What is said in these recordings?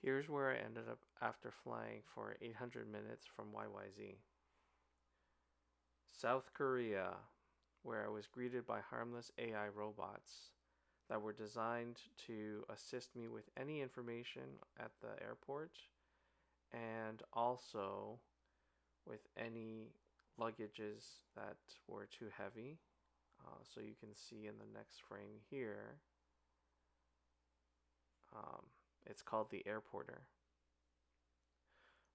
Here's where I ended up after flying for 800 minutes from YYZ. South Korea, where I was greeted by harmless AI robots that were designed to assist me with any information at the airport and also with any luggages that were too heavy. So you can see in the next frame here, um, it's called the airporter.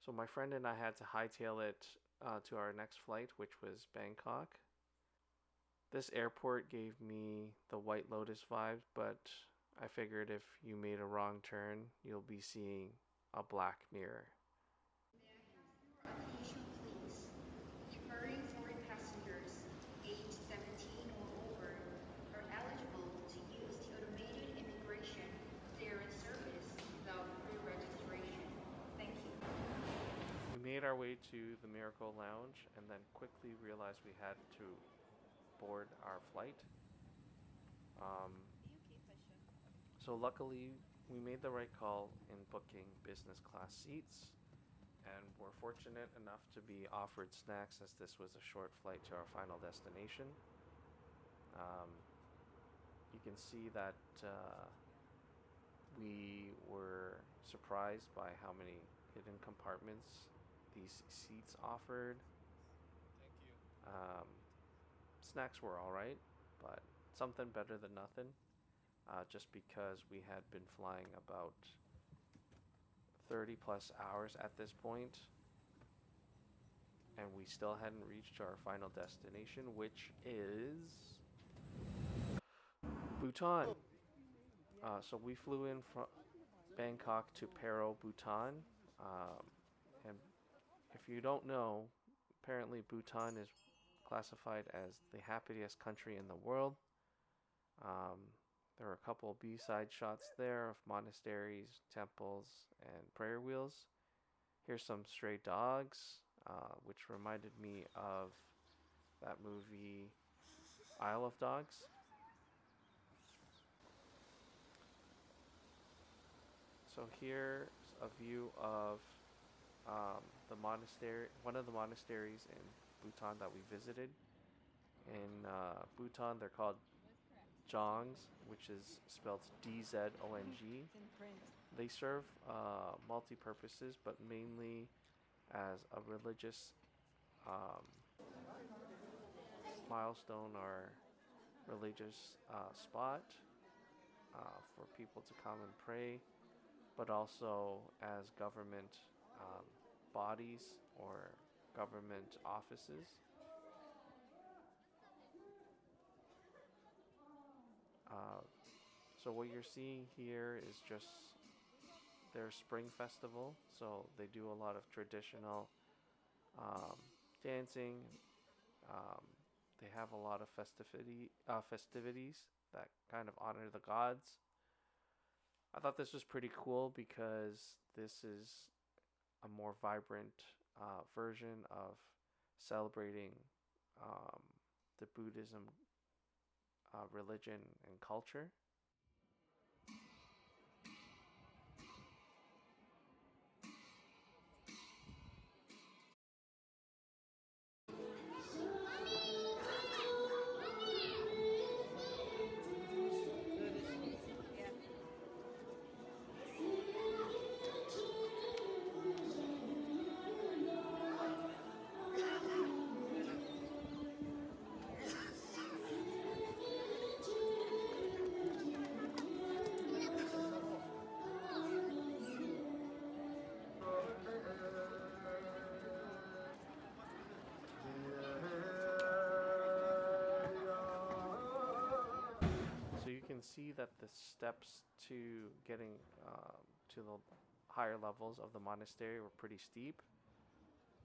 So my friend and I had to hightail it to our next flight, which was Bangkok. This airport gave me the White Lotus vibes, but I figured if you made a wrong turn, you'll be seeing a black mirror. May I have your attention, please? Departing foreign passengers aged 17 or over are eligible to use the automated immigration clearance service without pre-registration. Thank you. We made our way to the Miracle Lounge and then quickly realized we had to board our flight. Um, so luckily, we made the right call in booking business class seats, and were fortunate enough to be offered snacks as this was a short flight to our final destination. Um, you can see that we were surprised by how many hidden compartments these seats offered. Thank you. Snacks were alright, but something better than nothing. Just because we had been flying about 30 plus hours at this point, and we still hadn't reached our final destination, which is Bhutan. So we flew in from Bangkok to Paro, Bhutan. And if you don't know, apparently Bhutan is classified as the happiest country in the world. There are a couple of B-side shots there of monasteries, temples, and prayer wheels. Here's some stray dogs, which reminded me of that movie Isle of Dogs. So here's a view of the monastery, one of the monasteries in Bhutan that we visited. In Bhutan, they're called Jongs, which is spelled Dzong. They serve multi purposes, but mainly as a religious um, milestone or religious spot for people to come and pray, but also as government um, bodies or government offices. Uh, so what you're seeing here is just their spring festival. So they do a lot of traditional um, dancing. Um, they have a lot of festivities that kind of honor the gods. I thought this was pretty cool because this is a more vibrant version of celebrating um, the Buddhism religion and culture. So you can see that the steps to getting to the higher levels of the monastery were pretty steep.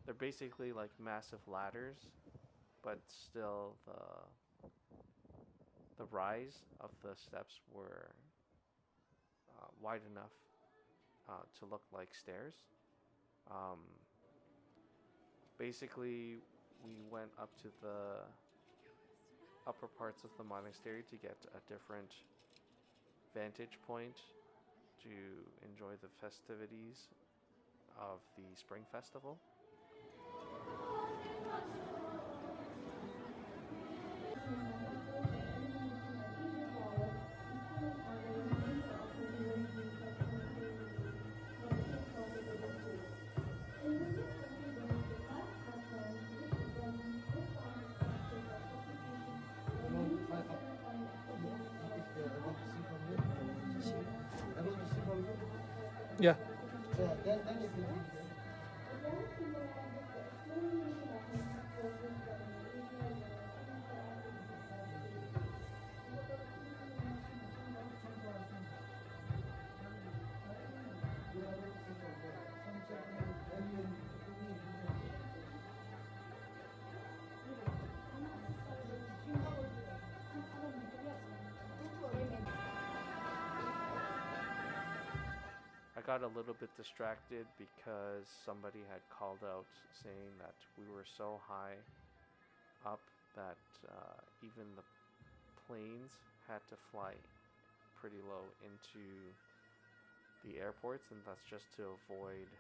They're basically like massive ladders, but still the rise of the steps were wide enough to look like stairs. Um, Basically, we went up to the upper parts of the monastery to get a different vantage point to enjoy the festivities of the Spring Festival. Yeah. I got a little bit distracted because somebody had called out saying that we were so high up that even the planes had to fly pretty low into the airports, and that's just to avoid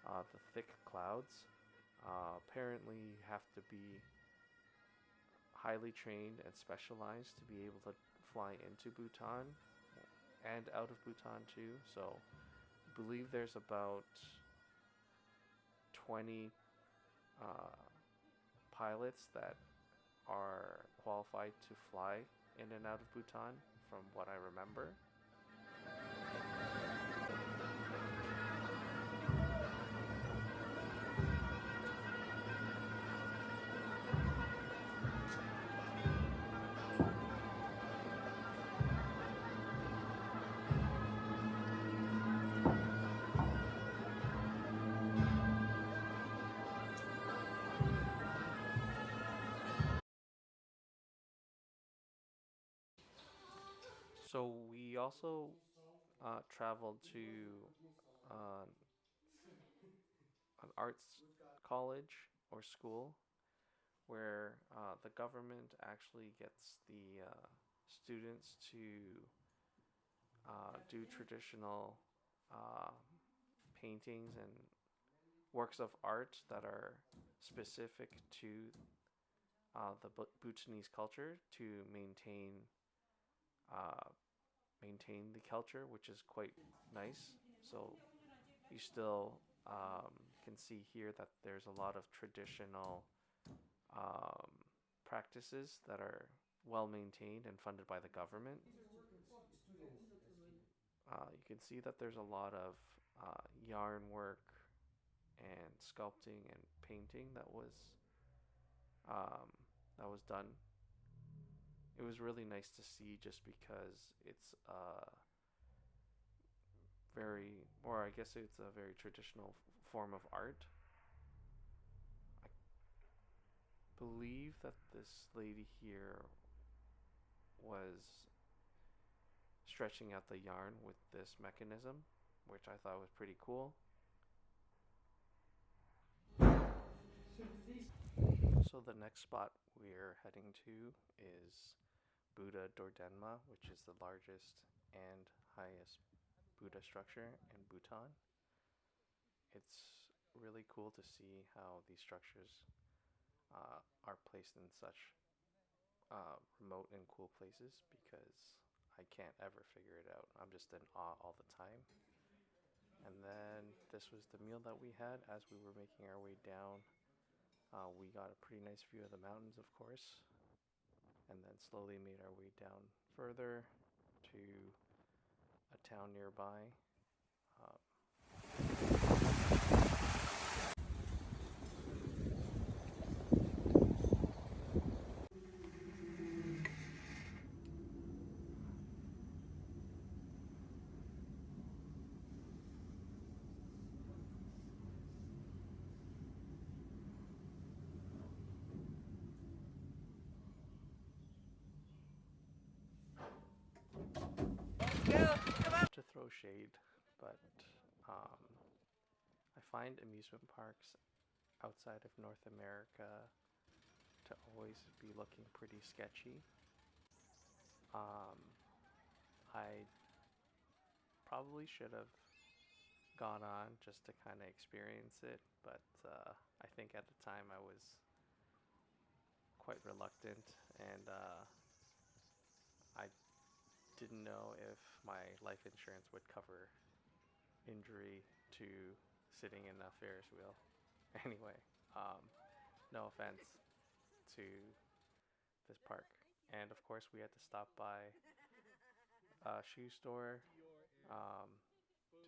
the thick clouds. Apparently, you have to be highly trained and specialized to be able to fly into Bhutan and out of Bhutan too. So, I believe there's about 20 uh, pilots that are qualified to fly in and out of Bhutan, from what I remember. So we also traveled to uh, an arts college or school where the government actually gets the students to do traditional uh, paintings and works of art that are specific to the Bhutanese culture to uh, maintain the culture, which is quite nice. So you still can see here that there's a lot of traditional um, practices that are well maintained and funded by the government. You can see that there's a lot of yarn work and sculpting and painting um, that was done. It was really nice to see, just because it's very, or I guess it's a very traditional form of art. I believe that this lady here was stretching out the yarn with this mechanism, which I thought was pretty cool. So the next spot we're heading to is Buddha Dordenma, which is the largest and highest Buddha structure in Bhutan. It's really cool to see how these structures are placed in such remote and cool places, because I can't ever figure it out. I'm just in awe all the time. And then this was the meal that we had as we were making our way down. We got a pretty nice view of the mountains, of course, and then slowly made our way down further to a town nearby. Uh, to throw shade, but um, I find amusement parks outside of North America to always be looking pretty sketchy. Um, I probably should have gone on just to kind of experience it, but I think at the time I was quite reluctant, and I didn't know if my life insurance would cover injury to sitting in a Ferris wheel. Anyway, um, no offense to this park. And of course, we had to stop by a shoe store um,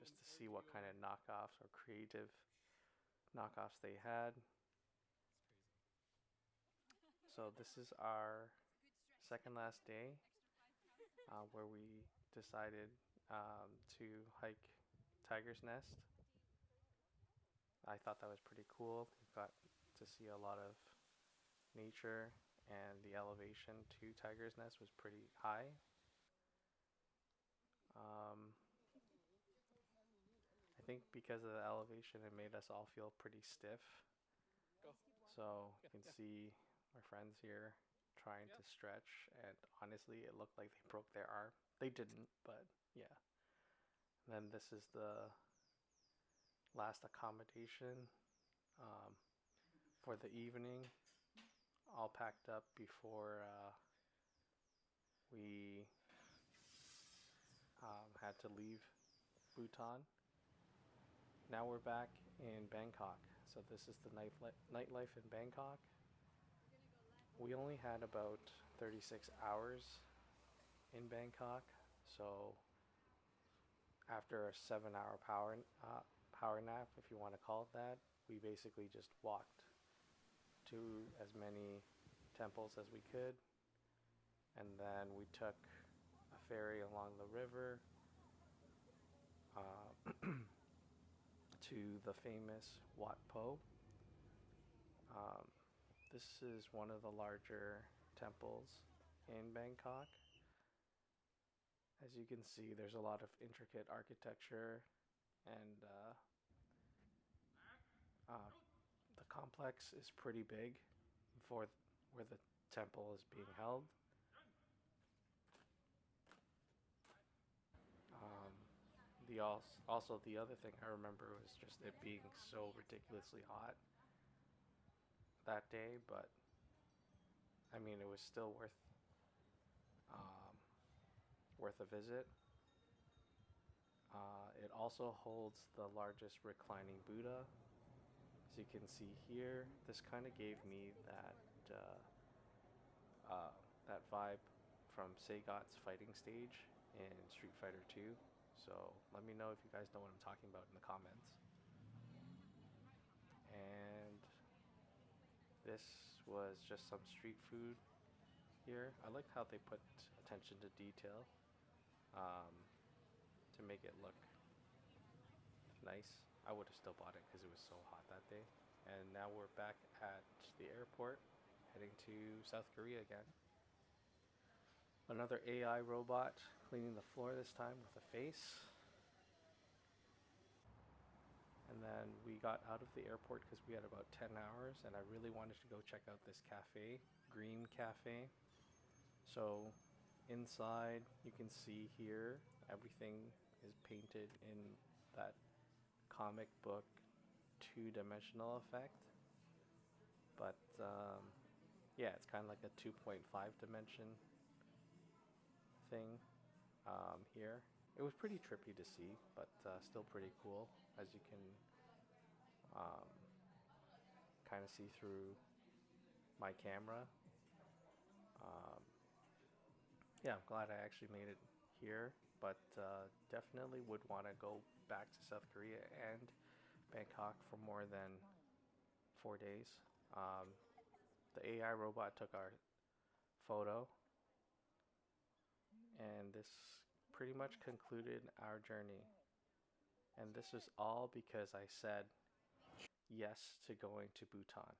just to see what kind of knockoffs or creative knockoffs they had. So this is our second last day where we decided to hike Tiger's Nest. I thought that was pretty cool. We got to see a lot of nature, and the elevation to Tiger's Nest was pretty high. Um, I think because of the elevation, it made us all feel pretty stiff. Go. So you Yeah, can yeah. see my friends here trying to Yep. stretch, and honestly, it looked like they broke their arm. They didn't, but yeah. And then this is the last accommodation um, for the evening, all packed up before we had to leave Bhutan. Now we're back in Bangkok. So this is the nightlife in Bangkok. We only had about 36 hours in Bangkok, so after a 7-hour power nap, if you want to call it that, we basically just walked to as many temples as we could, and then we took a ferry along the river uh, to the famous Wat Po. Um, this is one of the larger temples in Bangkok. As you can see, there's a lot of intricate architecture, and uh, the complex is pretty big for where the temple is being held. Um, also the other thing I remember was just it being so ridiculously hot that day, but I mean it was still um, worth a visit. It also holds the largest reclining Buddha. As you can see here, this kind of gave me uh, that vibe from Sagat's fighting stage in Street Fighter 2. So let me know if you guys know what I'm talking about in the comments. And this was just some street food here. I like how they put attention to detail um, to make it look nice. I would have still bought it because it was so hot that day. And now we're back at the airport heading to South Korea again. Another AI robot cleaning the floor, this time with a face. And then we got out of the airport because we had about 10 hours, and I really wanted to go check out this cafe, Green Cafe. So inside, you can see here, everything is painted in that comic book two-dimensional effect. But yeah, it's kind of like a 2.5 dimension thing here. It was pretty trippy to see, but still pretty cool, as you can um, kind of see through my camera. Um, yeah, I'm glad I actually made it here, but definitely would want to go back to South Korea and Bangkok for more than 4 days. Um, the AI robot took our photo, and this pretty much concluded our journey. And this is all because I said yes to going to Bhutan.